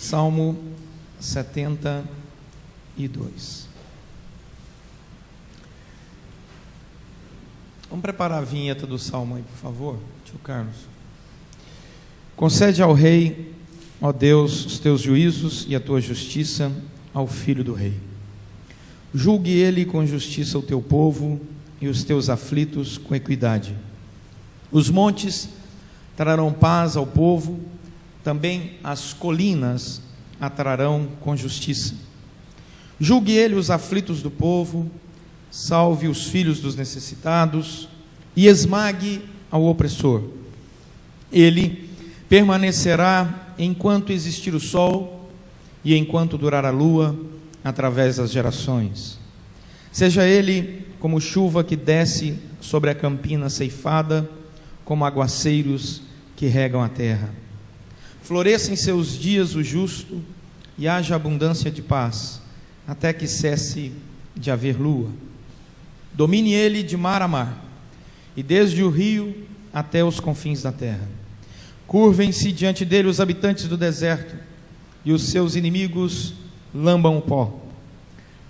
Salmo 72. Vamos preparar a vinheta do Salmo aí, por favor, tio Carlos. Concede ao rei, ó Deus, os teus juízos e a tua justiça ao filho do rei. Julgue ele com justiça o teu povo e os teus aflitos com equidade. Os montes trarão paz ao povo, também as colinas a trarão com justiça. Julgue ele os aflitos do povo, salve os filhos dos necessitados e esmague ao opressor. Ele permanecerá enquanto existir o sol e enquanto durar a lua, através das gerações. Seja ele como chuva que desce sobre a campina ceifada, como aguaceiros que regam a terra. Floresça em seus dias o justo e haja abundância de paz, até que cesse de haver lua. Domine ele de mar a mar, e desde o rio até os confins da terra. Curvem-se diante dele os habitantes do deserto, e os seus inimigos lambam o pó.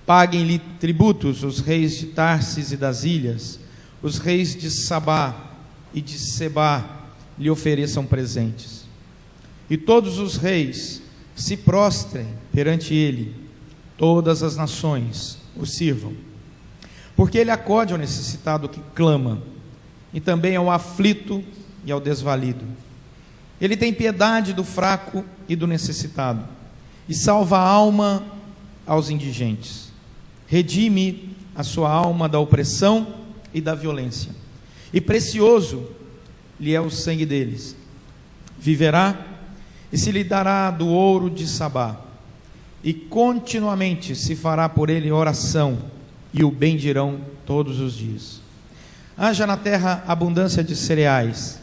Paguem-lhe tributos os reis de Tarsis e das ilhas, os reis de Sabá e de Sebá lhe ofereçam presentes. E todos os reis se prostrem perante ele, todas as nações o sirvam. Porque ele acode ao necessitado que clama, e também ao aflito e ao desvalido. Ele tem piedade do fraco e do necessitado, e salva a alma aos indigentes. Redime a sua alma da opressão e da violência, e precioso lhe é o sangue deles. Viverá e se lhe dará do ouro de Sabá, e continuamente se fará por ele oração, e o bendirão todos os dias. Haja na terra abundância de cereais,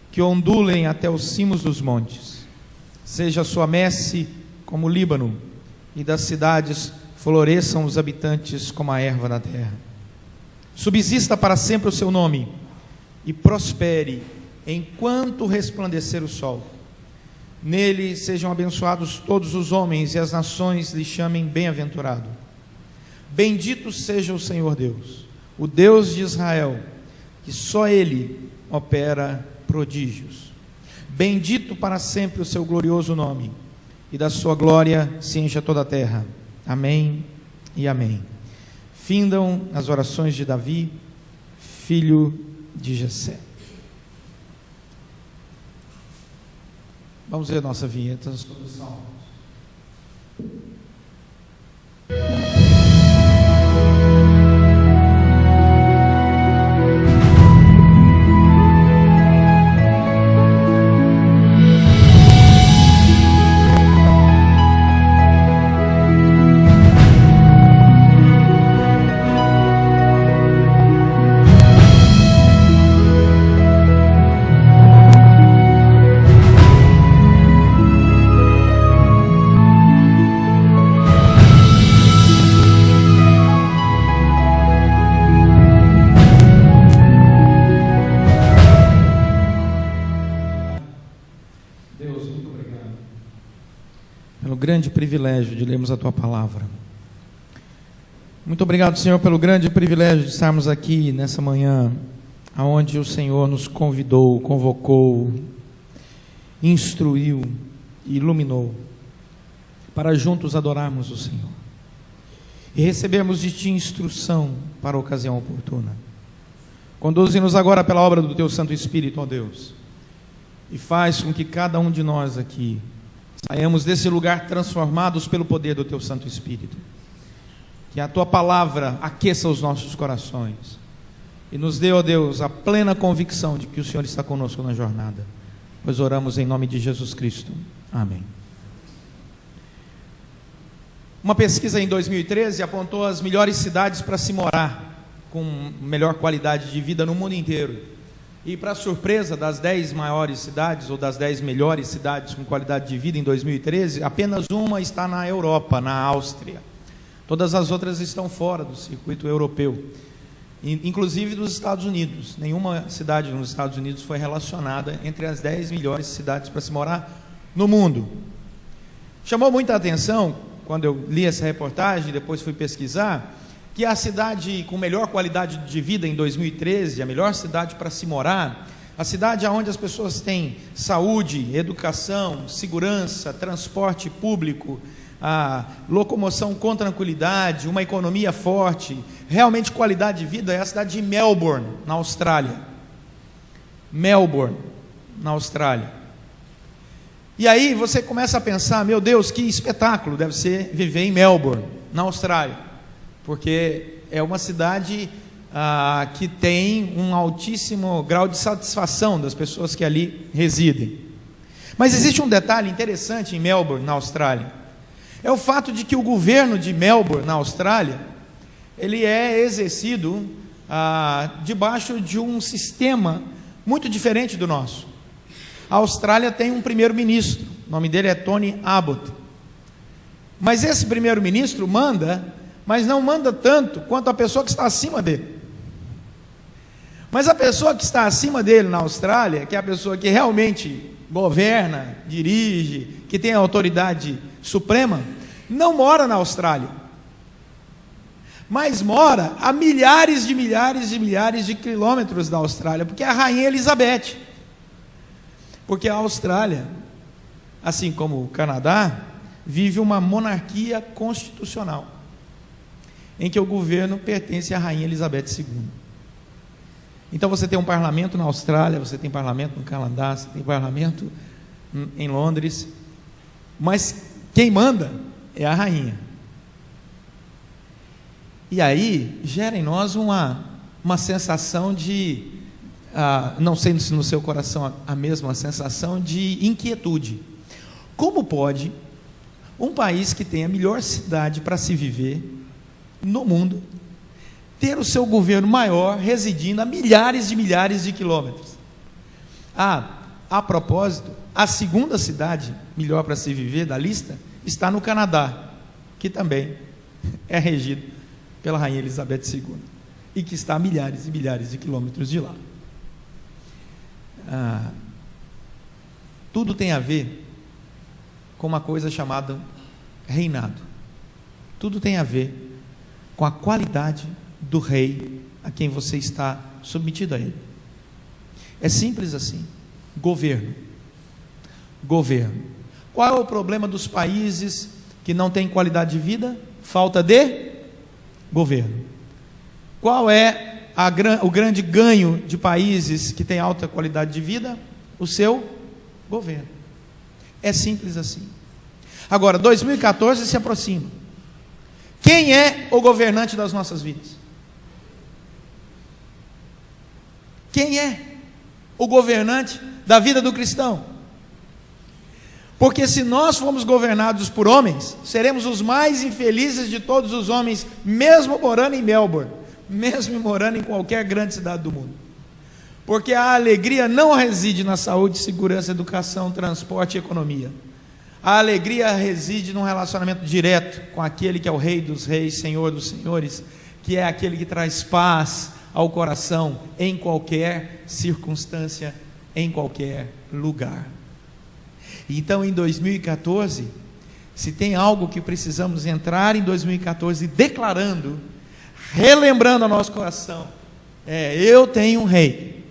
que ondulem até os cimos dos montes. Seja a sua messe como o Líbano, e das cidades floresçam os habitantes como a erva da terra. Subsista para sempre o seu nome, e prospere enquanto resplandecer o sol. Nele sejam abençoados todos os homens, e as nações lhe chamem bem-aventurado. Bendito seja o Senhor Deus, o Deus de Israel, que só Ele opera prodígios. Bendito para sempre o seu glorioso nome, e da sua glória se encha toda a terra. Amém e amém. Findam as orações de Davi, filho de Jessé. Vamos ver a nossa vinheta sobre os salmos. Grande privilégio de lermos a Tua Palavra. Muito obrigado, Senhor, pelo grande privilégio de estarmos aqui nessa manhã, aonde o Senhor nos convidou, convocou, instruiu, iluminou, para juntos adorarmos o Senhor e recebermos de Ti instrução para a ocasião oportuna. Conduze-nos agora pela obra do Teu Santo Espírito, ó Deus, e faz com que cada um de nós aqui saiamos desse lugar transformados pelo poder do Teu Santo Espírito. Que a Tua Palavra aqueça os nossos corações e nos dê, ó Deus, a plena convicção de que o Senhor está conosco na jornada. Pois oramos em nome de Jesus Cristo. Amém. Uma pesquisa em 2013 apontou as melhores cidades para se morar, com melhor qualidade de vida no mundo inteiro. E para surpresa das 10 maiores cidades, ou das 10 melhores cidades com qualidade de vida em 2013, apenas uma está na Europa, na Áustria. Todas as outras estão fora do circuito europeu, inclusive dos Estados Unidos. Nenhuma cidade nos Estados Unidos foi relacionada entre as 10 melhores cidades para se morar no mundo. Chamou muita atenção, quando eu li essa reportagem, depois fui pesquisar, que a cidade com melhor qualidade de vida em 2013, a melhor cidade para se morar, a cidade onde as pessoas têm saúde, educação, segurança, transporte público, a locomoção com tranquilidade, uma economia forte, realmente qualidade de vida, é a cidade de Melbourne, na Austrália. Melbourne, na Austrália. E aí você começa a pensar, meu Deus, que espetáculo deve ser viver em Melbourne, na Austrália, porque é uma cidade que tem um altíssimo grau de satisfação das pessoas que ali residem. Mas existe um detalhe interessante em Melbourne, na Austrália, é o fato de que o governo de Melbourne, na Austrália, ele é exercido debaixo de um sistema muito diferente do nosso. A Austrália tem um primeiro-ministro, o nome dele é Tony Abbott, mas esse primeiro-ministro manda, mas não manda tanto quanto a pessoa que está acima dele. Mas a pessoa que está acima dele na Austrália, que é a pessoa que realmente governa, dirige, que tem a autoridade suprema, não mora na Austrália, mas mora a milhares de quilômetros da Austrália, porque é a rainha Elizabeth. Porque a Austrália, assim como o Canadá, vive uma monarquia constitucional, em que o governo pertence à rainha Elizabeth II. Então você tem um parlamento na Austrália, você tem parlamento no Canadá, você tem parlamento em Londres, mas quem manda é a rainha. E aí gera em nós uma sensação de, não sei se no seu coração a mesma sensação de inquietude. Como pode um país que tem a melhor cidade para se viver no mundo ter o seu governo maior residindo a milhares de quilômetros? A propósito, a segunda cidade melhor para se viver da lista está no Canadá, que também é regido pela rainha Elizabeth II e que está a milhares de quilômetros de lá. Tudo tem a ver com uma coisa chamada reinado. Tudo tem a ver com a qualidade do rei a quem você está submetido a ele. É simples assim. Governo. Qual é o problema dos países que não têm qualidade de vida? Falta de governo. Qual é o grande ganho de países que têm alta qualidade de vida? O seu governo. É simples assim. Agora, 2014 se aproxima. Quem é o governante das nossas vidas? Quem é o governante da vida do cristão? Porque se nós formos governados por homens, seremos os mais infelizes de todos os homens, mesmo morando em Melbourne, mesmo morando em qualquer grande cidade do mundo. Porque a alegria não reside na saúde, segurança, educação, transporte e economia. A alegria reside num relacionamento direto com aquele que é o Rei dos Reis, Senhor dos Senhores, que é aquele que traz paz ao coração em qualquer circunstância, em qualquer lugar. Então, em 2014, se tem algo que precisamos entrar em 2014 declarando, relembrando ao nosso coração, eu tenho um rei.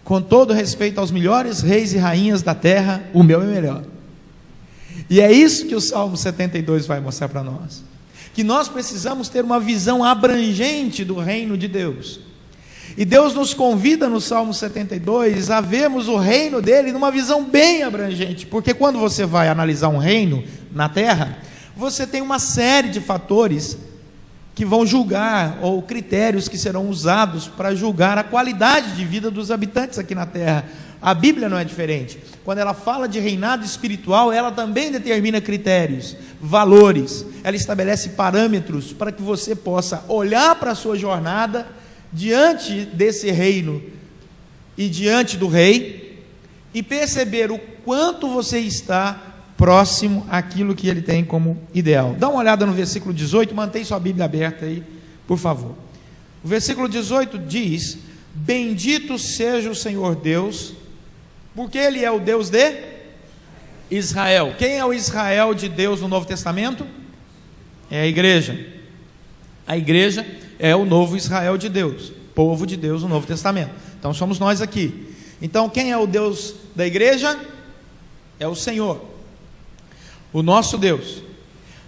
Com todo respeito aos melhores reis e rainhas da terra, o meu é melhor. E é isso que o Salmo 72 vai mostrar para nós. Que nós precisamos ter uma visão abrangente do reino de Deus. E Deus nos convida no Salmo 72 a vermos o reino dele numa visão bem abrangente, porque quando você vai analisar um reino na terra, você tem uma série de fatores que vão julgar, ou critérios que serão usados para julgar a qualidade de vida dos habitantes aqui na terra. A Bíblia não é diferente. Quando ela fala de reinado espiritual, ela também determina critérios, valores, ela estabelece parâmetros para que você possa olhar para a sua jornada diante desse reino e diante do rei e perceber o quanto você está próximo àquilo que ele tem como ideal. Dá uma olhada no versículo 18, mantém sua Bíblia aberta aí, por favor. O versículo 18 diz: bendito seja o Senhor Deus, porque Ele é o Deus de Israel. Quem é o Israel de Deus no Novo Testamento? É a igreja. A igreja é o novo Israel de Deus, povo de Deus no Novo Testamento. Então somos nós aqui. Então quem é o Deus da igreja? É o Senhor, o nosso Deus.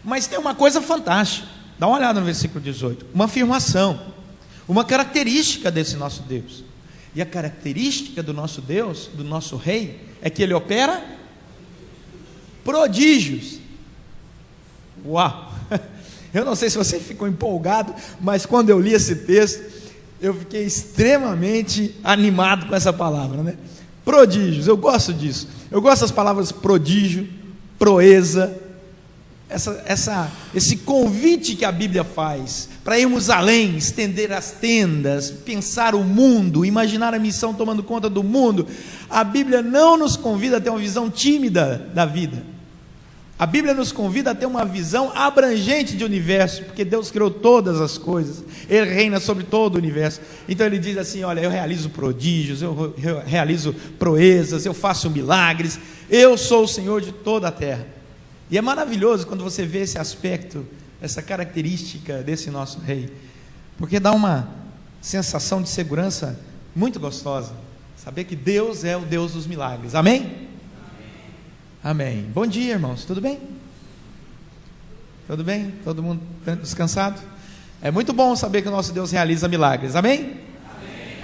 Mas tem uma coisa fantástica, dá uma olhada no versículo 18, uma afirmação, uma característica desse nosso Deus. E a característica do nosso Deus, do nosso Rei, é que Ele opera prodígios. Uau! Eu não sei se você ficou empolgado, mas quando eu li esse texto, eu fiquei extremamente animado com essa palavra, né? Prodígios, eu gosto disso. Eu gosto das palavras prodígio, proeza, esse convite que a Bíblia faz para irmos além, estender as tendas, pensar o mundo, imaginar a missão tomando conta do mundo. A Bíblia não nos convida a ter uma visão tímida da vida. A Bíblia nos convida a ter uma visão abrangente de universo, porque Deus criou todas as coisas, Ele reina sobre todo o universo. Então Ele diz assim: olha, eu realizo prodígios, eu realizo proezas, eu faço milagres, eu sou o Senhor de toda a terra. E é maravilhoso quando você vê esse aspecto, essa característica desse nosso Rei, porque dá uma sensação de segurança muito gostosa, saber que Deus é o Deus dos milagres. Amém? Amém. Bom dia, irmãos, tudo bem? Tudo bem? Todo mundo descansado? É muito bom saber que o nosso Deus realiza milagres. Amém?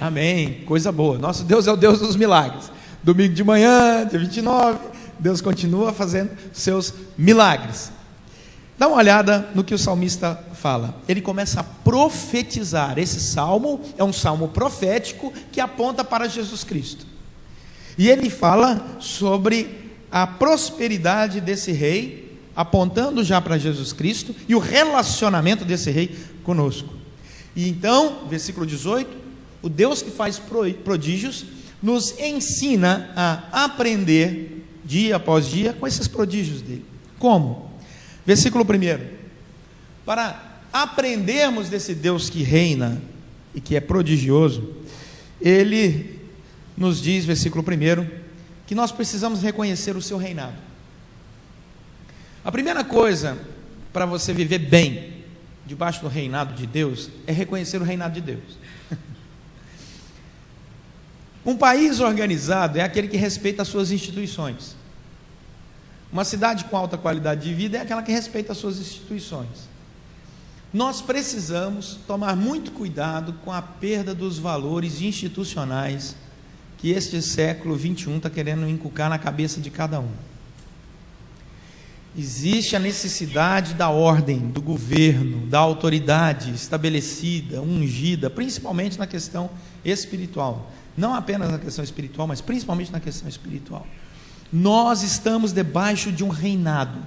Amém. Amém. Coisa boa. Nosso Deus é o Deus dos milagres. Domingo de manhã, dia 29, Deus continua fazendo seus milagres. Dá uma olhada no que o salmista fala. Ele começa a profetizar. Esse salmo é um salmo profético que aponta para Jesus Cristo. E ele fala sobre a prosperidade desse rei, apontando já para Jesus Cristo, e o relacionamento desse rei conosco. E então, versículo 18, o Deus que faz prodígios, nos ensina a aprender, dia após dia, com esses prodígios dele. Como? Versículo 1, para aprendermos desse Deus que reina, e que é prodigioso, ele nos diz, versículo 1, que nós precisamos reconhecer o seu reinado. A primeira coisa para você viver bem debaixo do reinado de Deus é reconhecer o reinado de Deus. Um país organizado é aquele que respeita as suas instituições. Uma cidade com alta qualidade de vida é aquela que respeita as suas instituições. Nós precisamos tomar muito cuidado com a perda dos valores institucionais que este século 21 está querendo inculcar na cabeça de cada um. Existe a necessidade da ordem, do governo, da autoridade estabelecida, ungida, principalmente na questão espiritual. Não apenas na questão espiritual, mas principalmente na questão espiritual. Nós estamos debaixo de um reinado.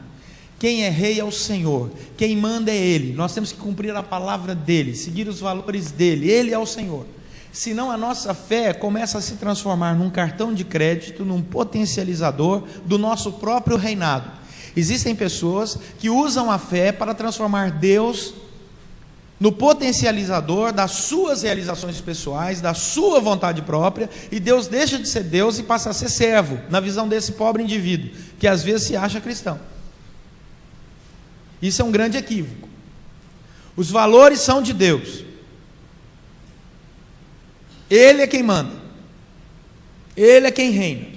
Quem é rei é o Senhor, quem manda é Ele. Nós temos que cumprir a palavra dEle, seguir os valores dEle. Ele é o Senhor. Senão a nossa fé começa a se transformar num cartão de crédito, num potencializador do nosso próprio reinado. Existem pessoas que usam a fé para transformar Deus no potencializador das suas realizações pessoais, da sua vontade própria, e Deus deixa de ser Deus e passa a ser servo, na visão desse pobre indivíduo, que às vezes se acha cristão. Isso é um grande equívoco. Os valores são de Deus. Ele é quem manda, Ele é quem reina.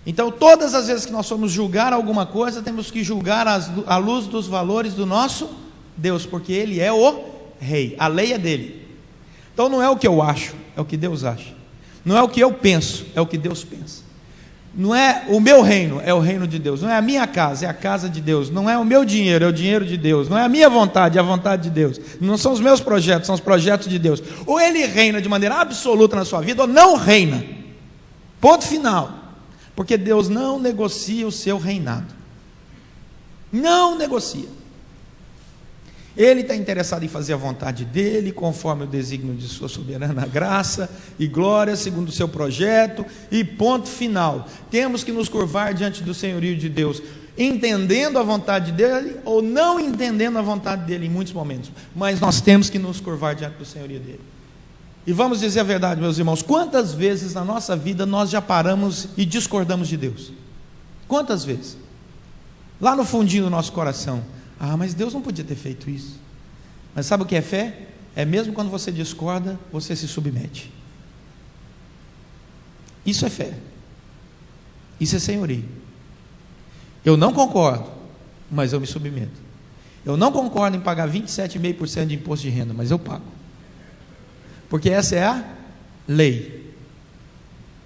Então todas as vezes que nós formos julgar alguma coisa, temos que julgar à luz dos valores do nosso Deus, porque Ele é o Rei, a lei é dEle. Então não é o que eu acho, é o que Deus acha. Não é o que eu penso, é o que Deus pensa. Não é o meu reino, é o reino de Deus. Não é a minha casa, é a casa de Deus. Não é o meu dinheiro, é o dinheiro de Deus. Não é a minha vontade, é a vontade de Deus. Não são os meus projetos, são os projetos de Deus. Ou Ele reina de maneira absoluta na sua vida, ou não reina. Ponto final. Porque Deus não negocia o seu reinado. Não negocia. Ele está interessado em fazer a vontade dEle, conforme o desígnio de sua soberana graça e glória, segundo o seu projeto, e ponto final. Temos que nos curvar diante do senhorio de Deus, entendendo a vontade dEle, ou não entendendo a vontade dEle em muitos momentos, mas nós temos que nos curvar diante do senhorio dEle. E vamos dizer a verdade, meus irmãos, quantas vezes na nossa vida nós já paramos e discordamos de Deus? Quantas vezes? Lá no fundinho do nosso coração, mas Deus não podia ter feito isso. Mas sabe o que é fé? É mesmo quando você discorda, você se submete. Isso é fé. Isso é senhorio. Eu não concordo, mas eu me submeto. Eu não concordo em pagar 27,5% de imposto de renda, mas eu pago. Porque essa é a lei.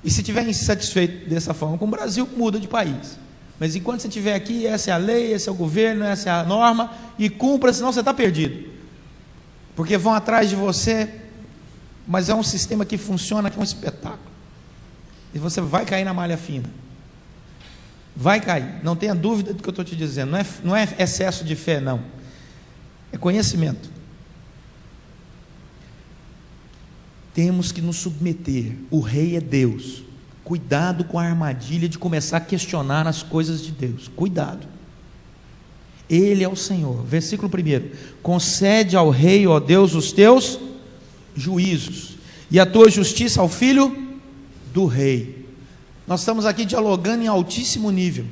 E se estiver insatisfeito dessa forma com o Brasil, muda de país. Mas enquanto você estiver aqui, essa é a lei, esse é o governo, essa é a norma, e cumpra, senão você está perdido. Porque vão atrás de você, mas é um sistema que funciona, que é um espetáculo. E você vai cair na malha fina. Vai cair, não tenha dúvida do que eu estou te dizendo. Não é excesso de fé, não. É conhecimento. Temos que nos submeter. O rei é Deus. Cuidado com a armadilha de começar a questionar as coisas de Deus. Cuidado. Ele é o Senhor. Versículo 1: concede ao rei, ó Deus, os teus juízos e a tua justiça ao filho do rei. Nós estamos aqui dialogando em altíssimo nível.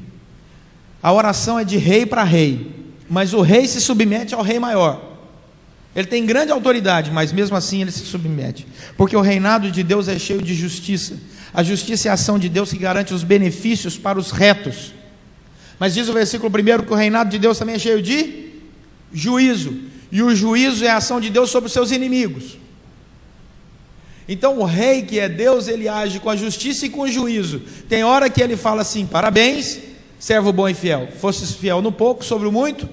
A oração é de rei para rei, mas o rei se submete ao rei maior. Ele tem grande autoridade, mas mesmo assim ele se submete, porque o reinado de Deus é cheio de justiça. A justiça é a ação de Deus que garante os benefícios para os retos. Mas diz o versículo 1 que o reinado de Deus também é cheio de juízo, e o juízo é a ação de Deus sobre os seus inimigos. Então o rei, que é Deus, ele age com a justiça e com o juízo. Tem hora que ele fala assim: parabéns, servo bom e fiel, fosses fiel no pouco, sobre o muito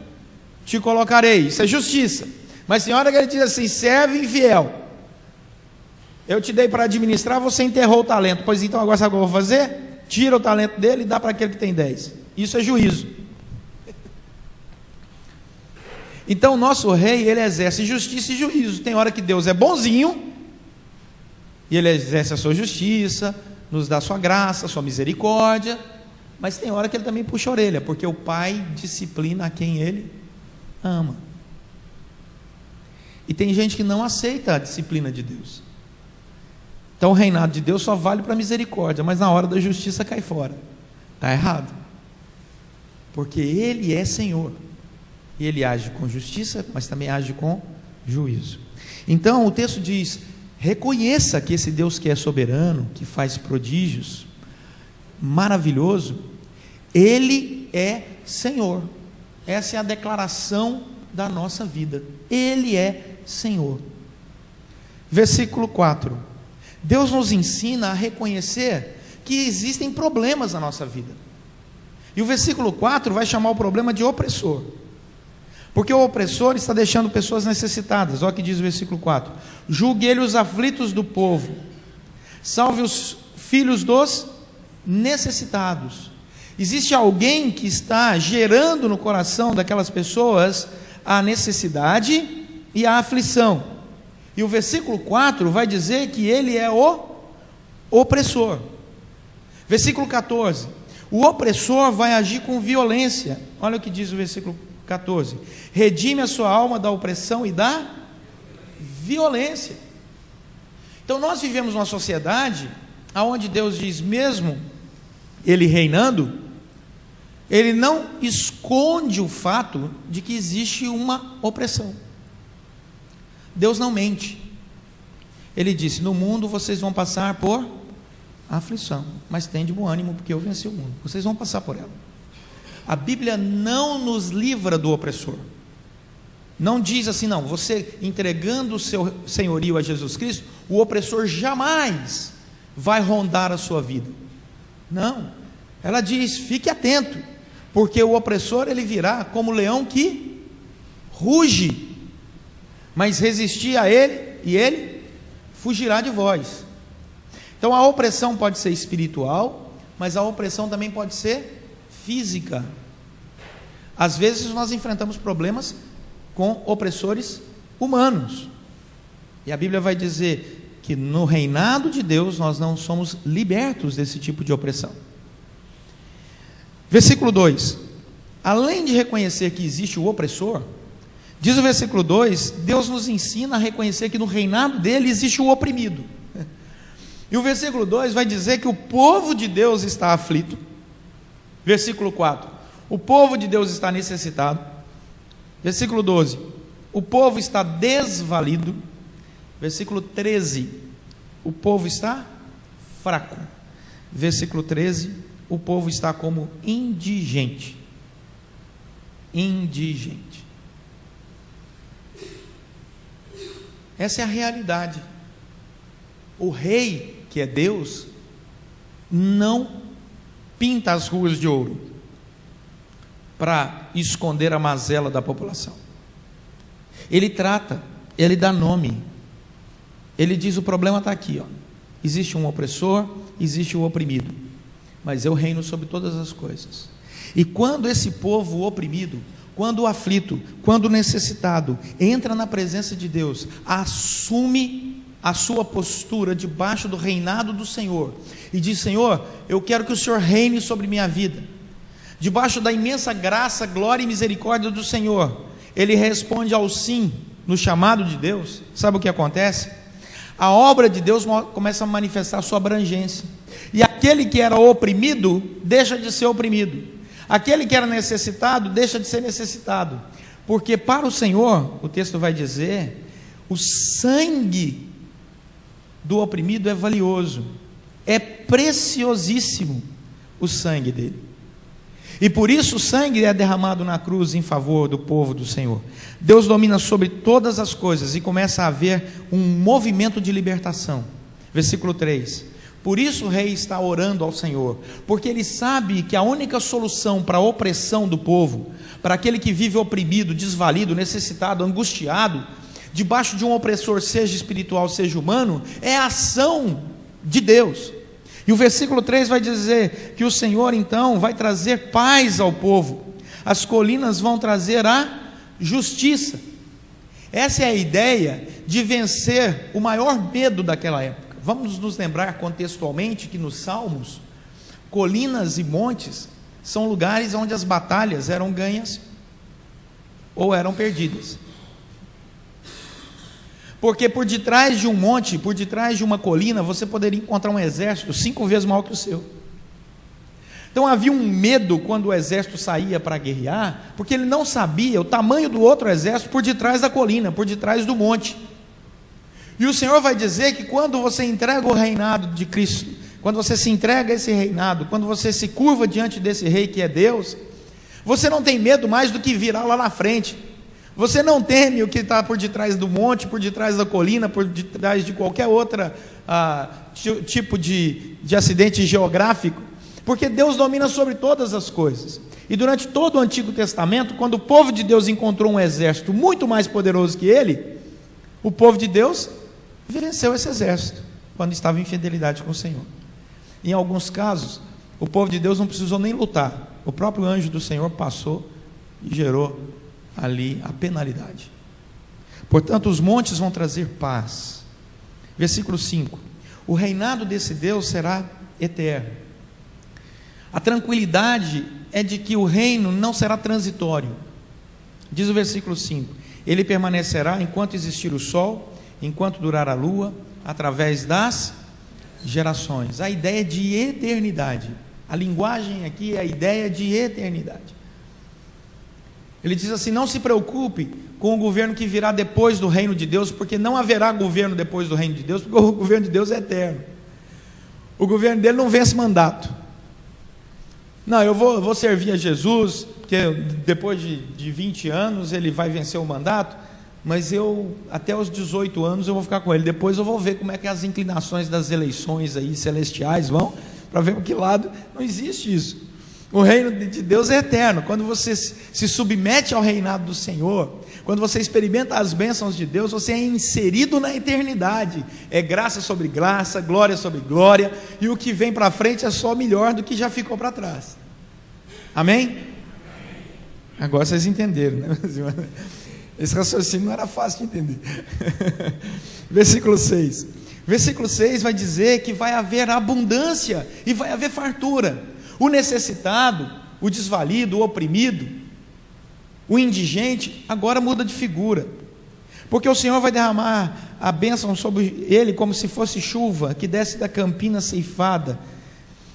te colocarei. Isso é justiça. Mas tem hora que ele diz assim: servo infiel, eu te dei para administrar, você enterrou o talento. Pois então agora sabe o que eu vou fazer? Tira o talento dele e dá para aquele que tem 10. Isso é juízo. Então o nosso rei, ele exerce justiça e juízo. Tem hora que Deus é bonzinho e ele exerce a sua justiça, nos dá a sua graça, a sua misericórdia, mas tem hora que ele também puxa a orelha, porque o pai disciplina a quem ele ama. E tem gente que não aceita a disciplina de Deus. Então o reinado de Deus só vale para misericórdia, mas na hora da justiça cai fora. Está errado. Porque ele é Senhor. E ele age com justiça, mas também age com juízo. Então o texto diz: reconheça que esse Deus que é soberano, que faz prodígios, maravilhoso, ele é Senhor. Essa é a declaração da nossa vida. Ele é Senhor. Versículo 4: Deus nos ensina a reconhecer que existem problemas na nossa vida. E o versículo 4 vai chamar o problema de opressor, porque o opressor está deixando pessoas necessitadas. Olha o que diz o versículo 4: julgue ele os aflitos do povo, salve os filhos dos necessitados. Existe alguém que está gerando no coração daquelas pessoas a necessidade e a aflição, e o versículo 4 vai dizer que ele é o opressor. Versículo 14: o opressor vai agir com violência. Olha o que diz o versículo 14: redime a sua alma da opressão e da violência. Então nós vivemos uma sociedade onde Deus diz, mesmo ele reinando, ele não esconde o fato de que existe uma opressão. Deus não mente. Ele disse: no mundo vocês vão passar por aflição, mas tem de bom ânimo, porque eu venci o mundo. Vocês vão passar por ela. A Bíblia não nos livra do opressor. Não diz assim: não, você entregando o seu senhorio a Jesus Cristo, o opressor jamais vai rondar a sua vida. Não, ela diz: fique atento, porque o opressor ele virá como leão que ruge, mas resistir a ele e ele fugirá de vós. Então a opressão pode ser espiritual, mas a opressão também pode ser física. Às vezes nós enfrentamos problemas com opressores humanos, e a Bíblia vai dizer que no reinado de Deus nós não somos libertos desse tipo de opressão. Versículo 2: além de reconhecer que existe o opressor, diz o versículo 2, Deus nos ensina a reconhecer que no reinado dele existe o oprimido. E o versículo 2 vai dizer que o povo de Deus está aflito, Versículo 4, o povo de Deus está necessitado. Versículo 12, o povo está desvalido. Versículo 13, o povo está fraco. Versículo 13, o povo está como indigente. Indigente. Essa é a realidade. O rei, que é Deus, não pinta as ruas de ouro para esconder a mazela da população. Ele trata, ele dá nome. Ele diz: o problema está aqui, ó. Existe um opressor, existe o oprimido, mas eu reino sobre todas as coisas. E quando esse povo oprimido, quando o aflito, quando o necessitado entra na presença de Deus, assume a sua postura debaixo do reinado do Senhor e diz: Senhor, eu quero que o Senhor reine sobre minha vida, debaixo da imensa graça, glória e misericórdia do Senhor, ele responde ao sim no chamado de Deus. Sabe o que acontece? A obra de Deus começa a manifestar a sua abrangência, e aquele que era oprimido deixa de ser oprimido, aquele que era necessitado deixa de ser necessitado, porque para o Senhor, o texto vai dizer, o sangue do oprimido é valioso, é preciosíssimo o sangue dele, e por isso o sangue é derramado na cruz em favor do povo do Senhor. Deus domina sobre todas as coisas e começa a haver um movimento de libertação. Versículo 3, por isso o rei está orando ao Senhor, porque ele sabe que a única solução para a opressão do povo, para aquele que vive oprimido, desvalido, necessitado, angustiado, debaixo de um opressor, seja espiritual, seja humano, é a ação de Deus. E o versículo 3 vai dizer que o Senhor então vai trazer paz ao povo, as colinas vão trazer a justiça. Essa é a ideia de vencer o maior medo daquela época. Vamos nos lembrar contextualmente que nos Salmos, colinas e montes são lugares onde as batalhas eram ganhas ou eram perdidas. Porque por detrás de um monte, por detrás de uma colina, você poderia encontrar um exército 5 vezes maior que o seu. Então havia um medo quando o exército saía para guerrear, porque ele não sabia o tamanho do outro exército por detrás da colina, por detrás do monte. E o Senhor vai dizer que quando você entrega o reinado de Cristo, quando você se entrega a esse reinado, quando você se curva diante desse rei que é Deus, você não tem medo mais do que virá lá na frente. Você não teme o que está por detrás do monte, por detrás da colina, por detrás de qualquer outro tipo de acidente geográfico, porque Deus domina sobre todas as coisas. E durante todo o Antigo Testamento, quando o povo de Deus encontrou um exército muito mais poderoso que ele, o povo de Deus venceu esse exército, quando estava em fidelidade com o Senhor. Em alguns casos, o povo de Deus não precisou nem lutar, o próprio anjo do Senhor passou e gerou ali a penalidade. Portanto, os montes vão trazer paz. Versículo 5, o reinado desse Deus será eterno. A tranquilidade é de que o reino não será transitório. Diz o versículo 5, ele permanecerá enquanto existir o sol, enquanto durar a lua, através das gerações. A ideia de eternidade, a linguagem aqui é a ideia de eternidade. Ele diz assim: não se preocupe com o governo que virá depois do reino de Deus, porque não haverá governo depois do reino de Deus, porque o governo de Deus é eterno. O governo dele não vence mandato. Não, eu vou servir a Jesus, porque depois de 20 anos ele vai vencer o mandato, mas até os 18 anos eu vou ficar com ele, depois eu vou ver como é que as inclinações das eleições aí celestiais vão, para ver para que lado. Não existe isso. O reino de Deus é eterno. Quando você se submete ao reinado do Senhor, quando você experimenta as bênçãos de Deus, você é inserido na eternidade. É graça sobre graça, glória sobre glória, e o que vem para frente é só melhor do que já ficou para trás. Amém? Agora vocês entenderam, né? Esse raciocínio não era fácil de entender. Versículo 6. Versículo 6 vai dizer que vai haver abundância e vai haver fartura. O necessitado, o desvalido, o oprimido, o indigente, agora muda de figura, porque o Senhor vai derramar a bênção sobre ele como se fosse chuva que desce da campina ceifada,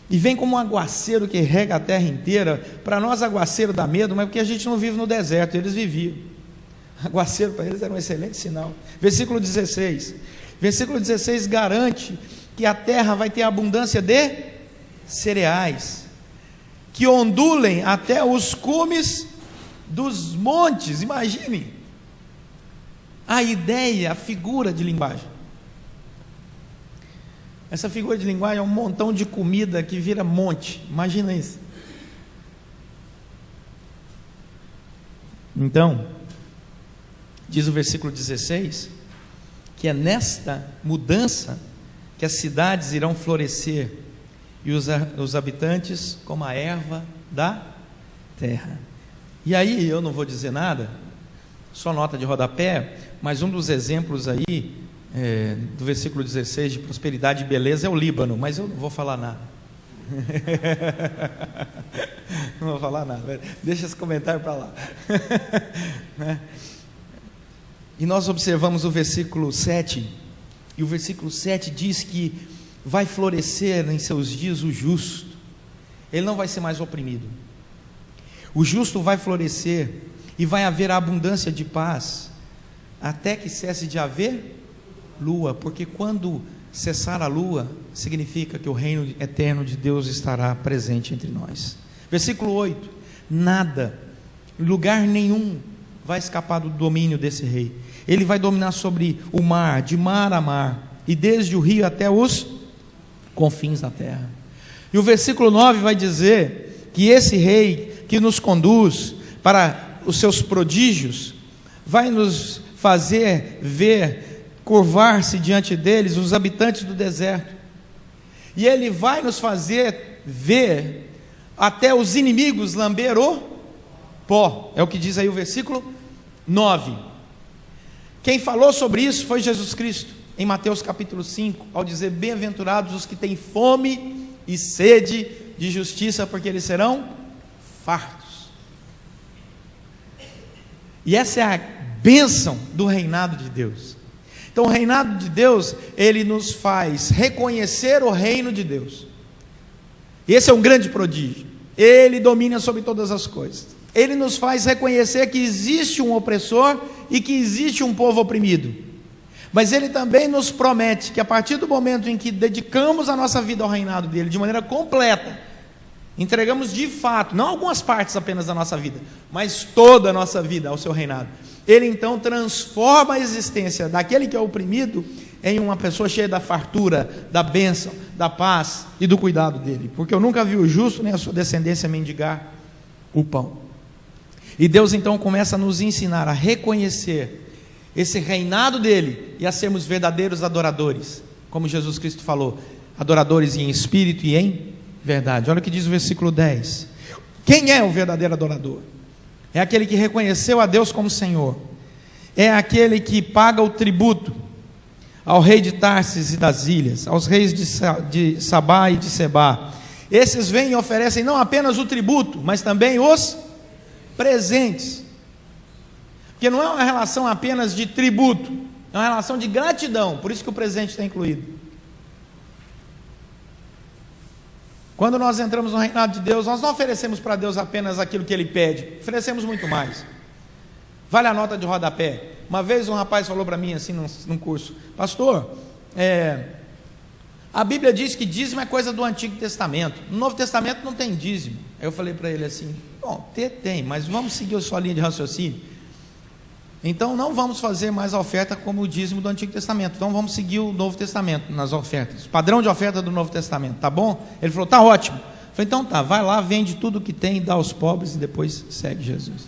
e vem como um aguaceiro que rega a terra inteira. Para nós aguaceiro dá medo, mas porque a gente não vive no deserto, eles viviam. Aguaceiro para eles era um excelente sinal. Versículo 16. Versículo 16 garante que a terra vai ter abundância de cereais, que ondulem até os cumes dos montes. Imagine a ideia, a figura de linguagem. Essa figura de linguagem é um montão de comida que vira monte. Imagina isso. Então, diz o versículo 16, que é nesta mudança que as cidades irão florescer e os habitantes como a erva da terra. E aí eu não vou dizer nada, só nota de rodapé, mas um dos exemplos aí do versículo 16 de prosperidade e beleza é o Líbano, mas eu não vou falar nada. Não vou falar nada, deixa esse comentário para lá. E nós observamos o versículo 7, e o versículo 7 diz que vai florescer em seus dias o justo, ele não vai ser mais oprimido, o justo vai florescer, e vai haver abundância de paz, até que cesse de haver lua, porque quando cessar a lua, significa que o reino eterno de Deus estará presente entre nós. Versículo 8, nada, lugar nenhum vai escapar do domínio desse rei. Ele vai dominar sobre o mar, de mar a mar, e desde o rio até os confins da terra. E o versículo 9 vai dizer que esse rei que nos conduz para os seus prodígios, vai nos fazer ver, curvar-se diante deles os habitantes do deserto, e ele vai nos fazer ver até os inimigos lamber o pó, é o que diz aí o versículo 9. Quem falou sobre isso foi Jesus Cristo, em Mateus capítulo 5, ao dizer: bem-aventurados os que têm fome e sede de justiça, porque eles serão fartos. E essa é a bênção do reinado de Deus. Então o reinado de Deus, ele nos faz reconhecer o reino de Deus. Esse é um grande prodígio. Ele domina sobre todas as coisas. Ele nos faz reconhecer que existe um opressor e que existe um povo oprimido. Mas ele também nos promete que a partir do momento em que dedicamos a nossa vida ao reinado dele de maneira completa, entregamos de fato, não algumas partes apenas da nossa vida, mas toda a nossa vida ao seu reinado, ele então transforma a existência daquele que é oprimido em uma pessoa cheia da fartura, da bênção, da paz e do cuidado dele, porque eu nunca vi o justo nem a sua descendência mendigar o pão. E Deus então começa a nos ensinar a reconhecer esse reinado dele e a sermos verdadeiros adoradores, como Jesus Cristo falou, adoradores em espírito e em verdade. Olha o que diz o versículo 10. Quem é o verdadeiro adorador? É aquele que reconheceu a Deus como Senhor, é aquele que paga o tributo ao rei de Tarsis e das ilhas, aos reis de Sabá e de Sebá. Esses vêm e oferecem não apenas o tributo, mas também os presentes, porque não é uma relação apenas de tributo, é uma relação de gratidão, por isso que o presente está incluído. Quando nós entramos no reinado de Deus, nós não oferecemos para Deus apenas aquilo que Ele pede, oferecemos muito mais. Vale a nota de rodapé. Uma vez um rapaz falou para mim assim num curso: pastor, a Bíblia diz que dízimo é coisa do Antigo Testamento, no Novo Testamento não tem dízimo. Aí eu falei para ele assim: bom, tem, mas vamos seguir a sua linha de raciocínio. Então não vamos fazer mais a oferta como o dízimo do Antigo Testamento, então vamos seguir o Novo Testamento nas ofertas, padrão de oferta do Novo Testamento, tá bom? Ele falou: tá ótimo. Eu falei: então tá, vai lá, vende tudo que tem, dá aos pobres e depois segue Jesus.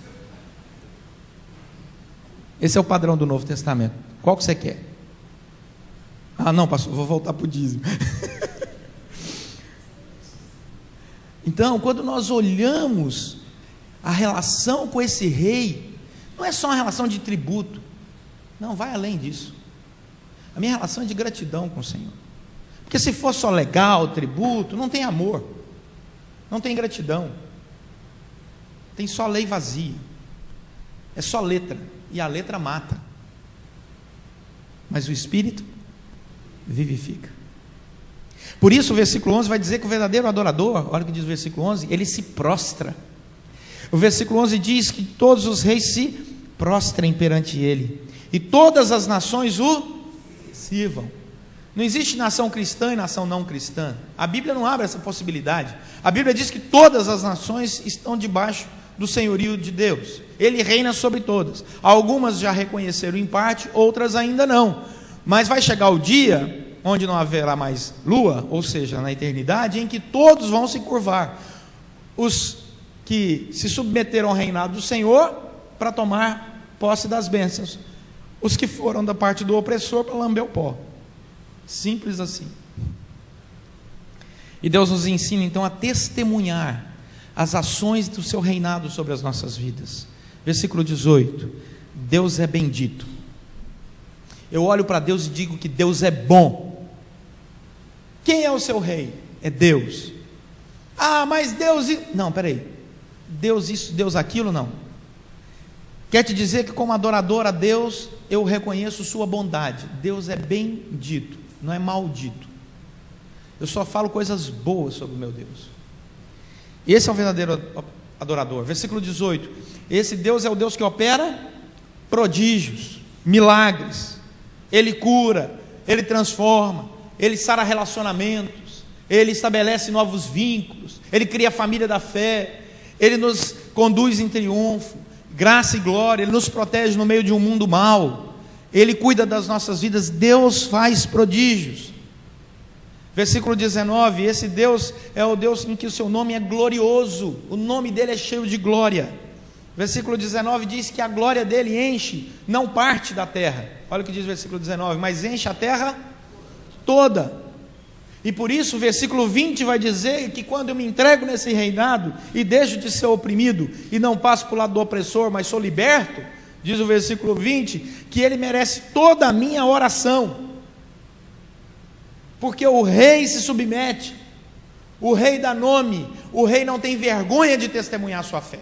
Esse é o padrão do Novo Testamento. Qual que você quer? Ah não, pastor, vou voltar para o dízimo. Então, quando nós olhamos a relação com esse rei, não é só uma relação de tributo, não, vai além disso. A minha relação é de gratidão com o Senhor, porque se for só legal, tributo, não tem amor, não tem gratidão, tem só lei vazia, é só letra, e a letra mata, mas o Espírito vivifica. Por isso o versículo 11 vai dizer que o verdadeiro adorador, olha o que diz o versículo 11, ele se prostra. O versículo 11 diz que todos os reis se prostrem perante ele, e todas as nações o sirvam. Não existe nação cristã e nação não cristã. A Bíblia não abre essa possibilidade. A Bíblia diz que todas as nações estão debaixo do senhorio de Deus. Ele reina sobre todas. Algumas já reconheceram em parte, outras ainda não. Mas vai chegar o dia onde não haverá mais lua, ou seja, na eternidade, em que todos vão se curvar. Os que se submeteram ao reinado do Senhor para tomar posse das bênçãos. Os que foram da parte do opressor para lamber o pó. Simples assim. E Deus nos ensina então a testemunhar as ações do seu reinado sobre as nossas vidas. Versículo 18: Deus é bendito. Eu olho para Deus e digo que Deus é bom. Quem é o seu rei? É Deus. Ah, mas Deus... Não, peraí. Deus isso, Deus aquilo, não. Quer te dizer que como adorador a Deus, eu reconheço sua bondade. Deus é bendito, não é maldito. Eu só falo coisas boas sobre o meu Deus. Esse é o verdadeiro adorador. Versículo 18: esse Deus é o Deus que opera prodígios, milagres. Ele cura, Ele transforma, Ele sara relacionamentos, Ele estabelece novos vínculos, Ele cria a família da fé, Ele nos conduz em triunfo, graça e glória, Ele nos protege no meio de um mundo mau, Ele cuida das nossas vidas. Deus faz prodígios. Versículo 19: esse Deus é o Deus em que o seu nome é glorioso, o nome dele é cheio de glória. Versículo 19 diz que a glória dele enche, não parte da terra. Olha o que diz o versículo 19: mas enche a terra toda. E por isso o versículo 20 vai dizer que quando eu me entrego nesse reinado e deixo de ser oprimido e não passo para o lado do opressor, mas sou liberto, diz o versículo 20, que ele merece toda a minha oração, porque o rei se submete, o rei dá nome, o rei não tem vergonha de testemunhar a sua fé.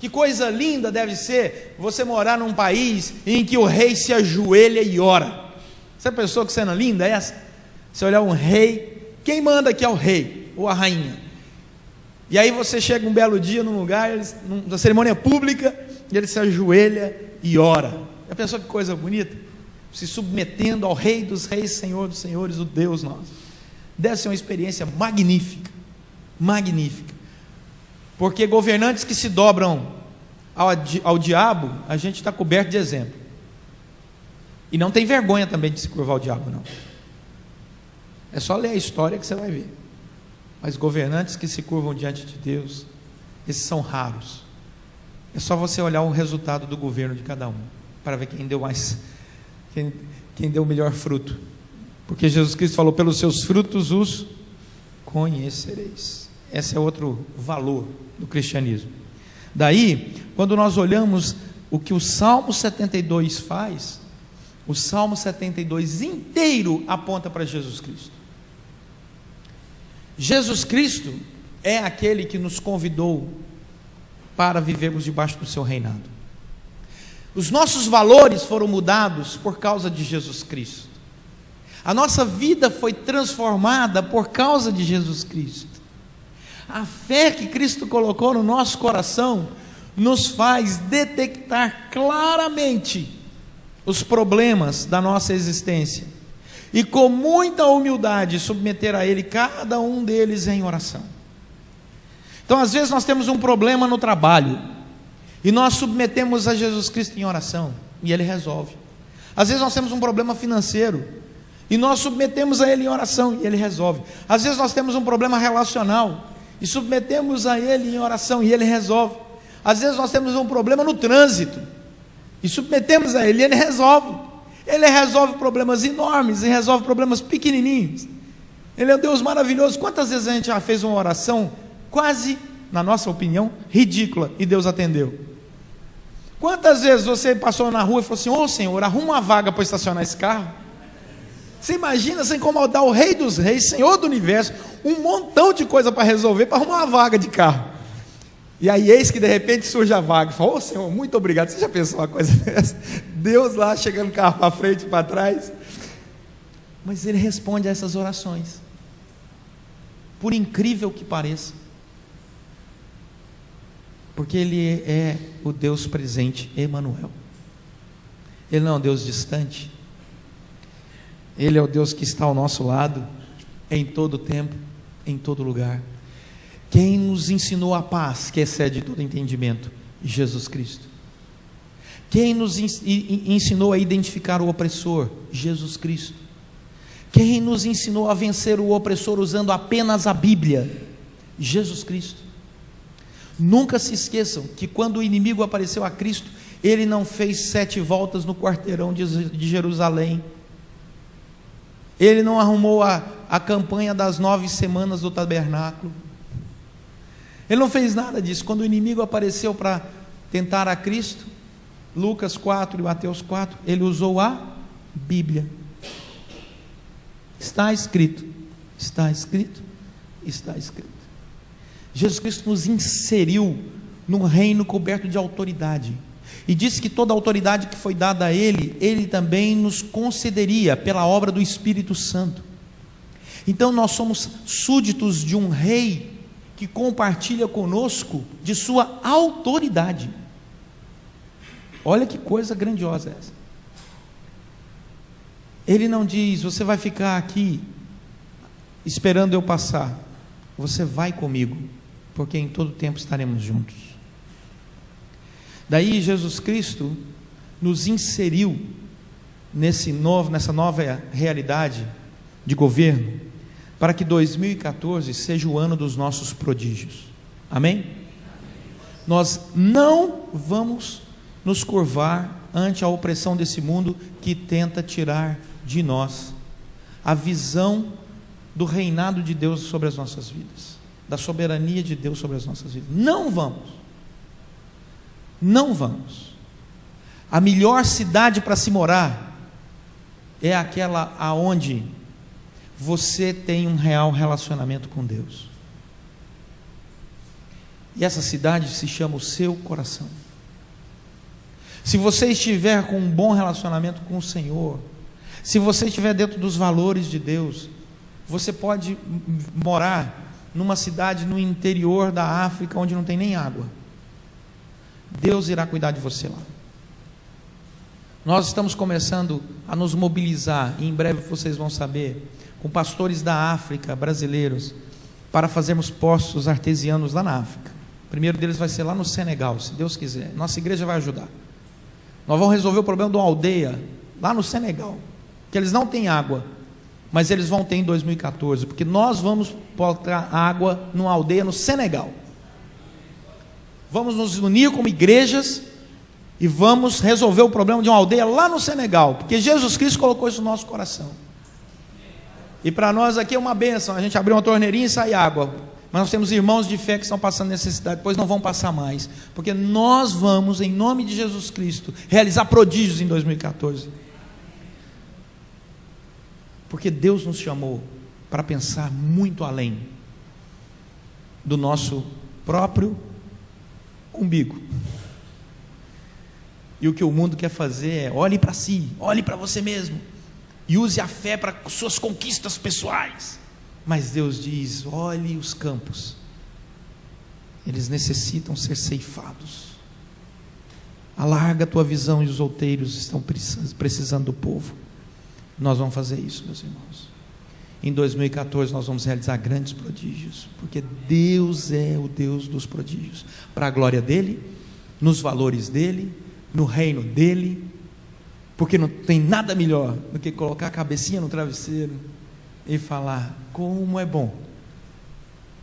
Que coisa linda deve ser você morar num país em que o rei se ajoelha e ora. Você pensou que cena linda é essa? Você olhar um rei, quem manda aqui é o rei ou a rainha. E aí você chega um belo dia num lugar, na cerimônia pública, e ele se ajoelha e ora. Já pensou que coisa bonita? Se submetendo ao Rei dos Reis, Senhor dos Senhores, o Deus nosso. Deve ser uma experiência magnífica, magnífica. Porque governantes que se dobram ao diabo, a gente está coberto de exemplo. E não tem vergonha também de se curvar ao diabo, não. É só ler a história que você vai ver. Mas governantes que se curvam diante de Deus, esses são raros. É só você olhar o resultado do governo de cada um, para ver quem deu mais, quem deu o melhor fruto. Porque Jesus Cristo falou: pelos seus frutos os conhecereis. Esse é outro valor do cristianismo. Daí, quando nós olhamos o que o Salmo 72 faz, o Salmo 72 inteiro aponta para Jesus Cristo. Jesus Cristo é aquele que nos convidou para vivermos debaixo do seu reinado. Os nossos valores foram mudados por causa de Jesus Cristo. A nossa vida foi transformada por causa de Jesus Cristo. A fé que Cristo colocou no nosso coração nos faz detectar claramente os problemas da nossa existência e com muita humildade submeter a Ele cada um deles em oração. Então às vezes nós temos um problema no trabalho e nós submetemos a Jesus Cristo em oração e Ele resolve. Às vezes nós temos um problema financeiro e nós submetemos a Ele em oração e Ele resolve. Às vezes nós temos um problema relacional e submetemos a Ele em oração e Ele resolve. Às vezes nós temos um problema no trânsito e submetemos a Ele e Ele resolve. Ele resolve problemas enormes e resolve problemas pequenininhos. Ele é um Deus maravilhoso. Quantas vezes a gente já fez uma oração quase, na nossa opinião, ridícula e Deus atendeu? Quantas vezes você passou na rua e falou assim: ô Senhor, arruma uma vaga para estacionar esse carro? Você imagina você incomodar o Rei dos Reis, Senhor do Universo, um montão de coisa para resolver, para arrumar uma vaga de carro. E aí eis que de repente surge a vaga e fala: ô Senhor, muito obrigado. Você já pensou uma coisa dessa? Deus lá chegando o carro para frente e para trás. mas Ele responde a essas orações, por incrível que pareça, porque Ele é o Deus presente, Emanuel. Ele não é um Deus distante, Ele é o Deus que está ao nosso lado, em todo tempo, em todo lugar. Quem nos ensinou a paz, que excede todo entendimento? Jesus Cristo. Quem nos ensinou a identificar o opressor? Jesus Cristo. Quem nos ensinou a vencer o opressor usando apenas a Bíblia? Jesus Cristo. Nunca se esqueçam que quando o inimigo apareceu a Cristo, ele não fez 7 voltas no quarteirão de Jerusalém, ele não arrumou a campanha das 9 semanas do tabernáculo, ele não fez nada disso. Quando o inimigo apareceu para tentar a Cristo, Lucas 4 e Mateus 4, ele usou a Bíblia. Está escrito, está escrito, está escrito. Jesus Cristo nos inseriu num reino coberto de autoridade, e disse que toda a autoridade que foi dada a Ele, Ele também nos concederia pela obra do Espírito Santo. Então nós somos súditos de um rei que compartilha conosco de sua autoridade. Olha que coisa grandiosa essa. Ele não diz: você vai ficar aqui esperando eu passar. Você vai comigo, porque em todo tempo estaremos juntos. Daí Jesus Cristo nos inseriu nessa nova realidade de governo, para que 2014 seja o ano dos nossos prodígios. Amém? Nós não vamos nos curvar ante a opressão desse mundo que tenta tirar de nós a visão do reinado de Deus sobre as nossas vidas, da soberania de Deus sobre as nossas vidas. Não vamos. Não vamos. A melhor cidade para se morar é aquela aonde você tem um real relacionamento com Deus. E essa cidade se chama o seu coração. Se você estiver com um bom relacionamento com o Senhor, se você estiver dentro dos valores de Deus, você pode morar numa cidade no interior da África onde não tem nem água. Deus irá cuidar de você lá. Nós estamos começando a nos mobilizar, e em breve vocês vão saber, com pastores da África, brasileiros, para fazermos poços artesianos lá na África. O primeiro deles vai ser lá no Senegal, se Deus quiser. Nossa igreja vai ajudar. Nós vamos resolver o problema de uma aldeia lá no Senegal, que eles não têm água, mas eles vão ter em 2014, porque nós vamos colocar água numa aldeia no Senegal. Vamos nos unir como igrejas e vamos resolver o problema de uma aldeia lá no Senegal, porque Jesus Cristo colocou isso no nosso coração. E para nós aqui é uma bênção, a gente abrir uma torneirinha e sai água, mas nós temos irmãos de fé que estão passando necessidade, depois não vão passar mais, porque nós vamos, em nome de Jesus Cristo, realizar prodígios em 2014, porque Deus nos chamou para pensar muito além do nosso próprio umbigo. E o que o mundo quer fazer é: olhe para si, olhe para você mesmo, e use a fé para suas conquistas pessoais. Mas Deus diz: olhe os campos, eles necessitam ser ceifados. Alarga a tua visão, e os outeiros estão precisando do povo. Nós vamos fazer isso, meus irmãos. Em 2014 nós vamos realizar grandes prodígios, porque Deus é o Deus dos prodígios, para a glória dele, nos valores dele, no reino dele, porque não tem nada melhor do que colocar a cabecinha no travesseiro e falar: como é bom,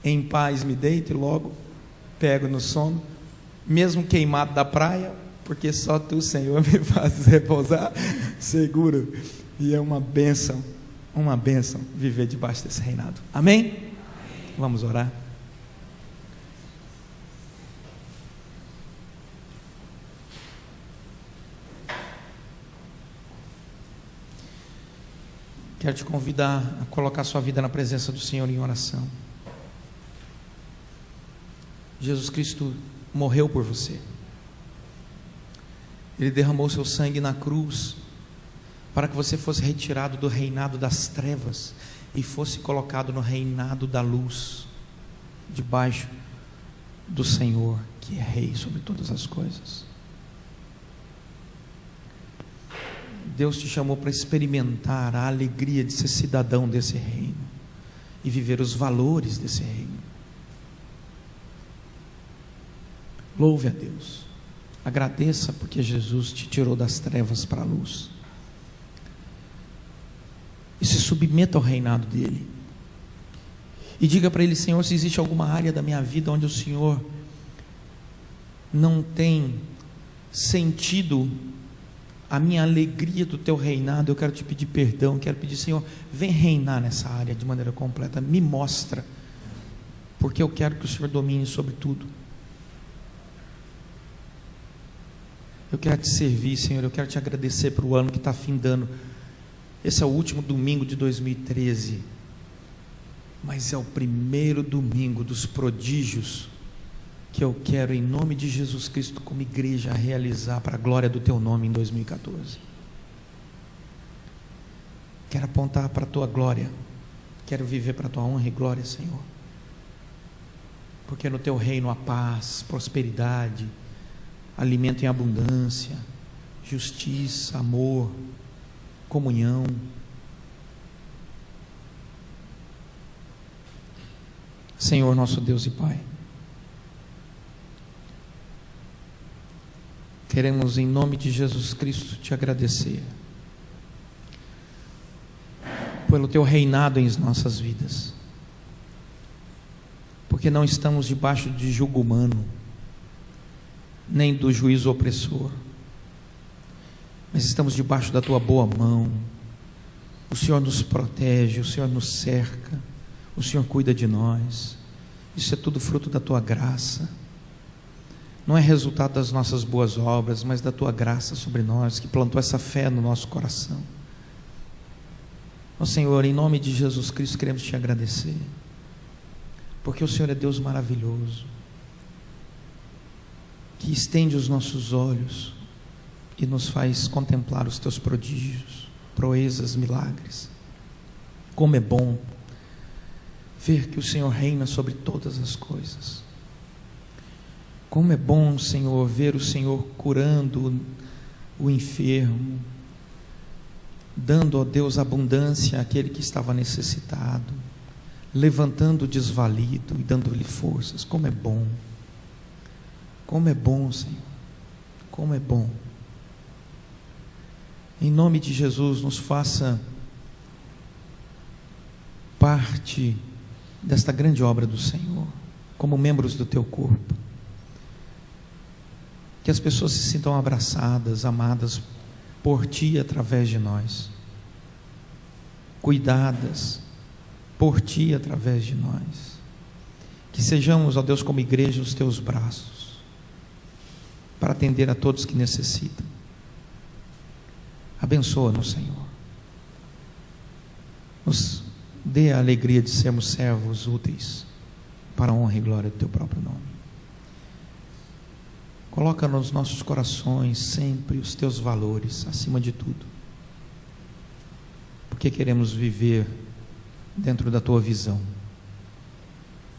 em paz me deito e logo pego no sono, mesmo queimado da praia, porque só tu, Senhor, me fazes repousar seguro. E é uma bênção viver debaixo desse reinado. Amém? Amém. Vamos orar. Quero te convidar a colocar sua vida na presença do Senhor em oração. Jesus Cristo morreu por você. Ele derramou seu sangue na cruz para que você fosse retirado do reinado das trevas e fosse colocado no reinado da luz, debaixo do Senhor, que é Rei sobre todas as coisas. Deus te chamou para experimentar a alegria de ser cidadão desse reino e viver os valores desse reino. Louve a Deus, agradeça porque Jesus te tirou das trevas para a luz, e se submeta ao reinado dele, e diga para ele: Senhor, se existe alguma área da minha vida onde o Senhor não tem sentido a minha alegria do teu reinado, eu quero te pedir perdão, quero pedir: Senhor, vem reinar nessa área de maneira completa, me mostra, porque eu quero que o Senhor domine sobre tudo. Eu quero te servir, Senhor, eu quero te agradecer por o ano que está findando. Esse é o último domingo de 2013, mas é o primeiro domingo dos prodígios que eu quero, em nome de Jesus Cristo, como igreja, realizar para a glória do teu nome em 2014. Quero apontar para a tua glória, quero viver para a tua honra e glória, Senhor, porque no teu reino há paz, prosperidade, alimento em abundância, justiça, amor, comunhão. Senhor nosso Deus e Pai, queremos, em nome de Jesus Cristo, te agradecer pelo teu reinado em nossas vidas, porque não estamos debaixo de julgo humano, nem do juízo opressor, mas estamos debaixo da tua boa mão. O Senhor nos protege, o Senhor nos cerca, o Senhor cuida de nós. Isso é tudo fruto da tua graça, não é resultado das nossas boas obras, mas da tua graça sobre nós, que plantou essa fé no nosso coração. Ó Senhor, em nome de Jesus Cristo, queremos te agradecer, porque o Senhor é Deus maravilhoso, que estende os nossos olhos e nos faz contemplar os teus prodígios, proezas, milagres. Como é bom ver que o Senhor reina sobre todas as coisas. Como é bom, Senhor, ver o Senhor curando o enfermo, dando, ó Deus, abundância àquele que estava necessitado, levantando o desvalido e dando-lhe forças. Como é bom, Senhor, como é bom. Em nome de Jesus, nos faça parte desta grande obra do Senhor, como membros do teu corpo, que as pessoas se sintam abraçadas, amadas por ti através de nós, cuidadas por ti através de nós, que sejamos, ó Deus, como igreja, os teus braços, para atender a todos que necessitam. Abençoa-nos, Senhor, nos dê a alegria de sermos servos úteis para a honra e glória do teu próprio nome. Coloca nos nossos corações sempre os teus valores acima de tudo, porque queremos viver dentro da tua visão.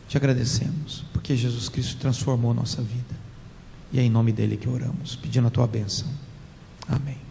Te agradecemos porque Jesus Cristo transformou nossa vida, e é em nome dele que oramos, pedindo a tua bênção. Amém.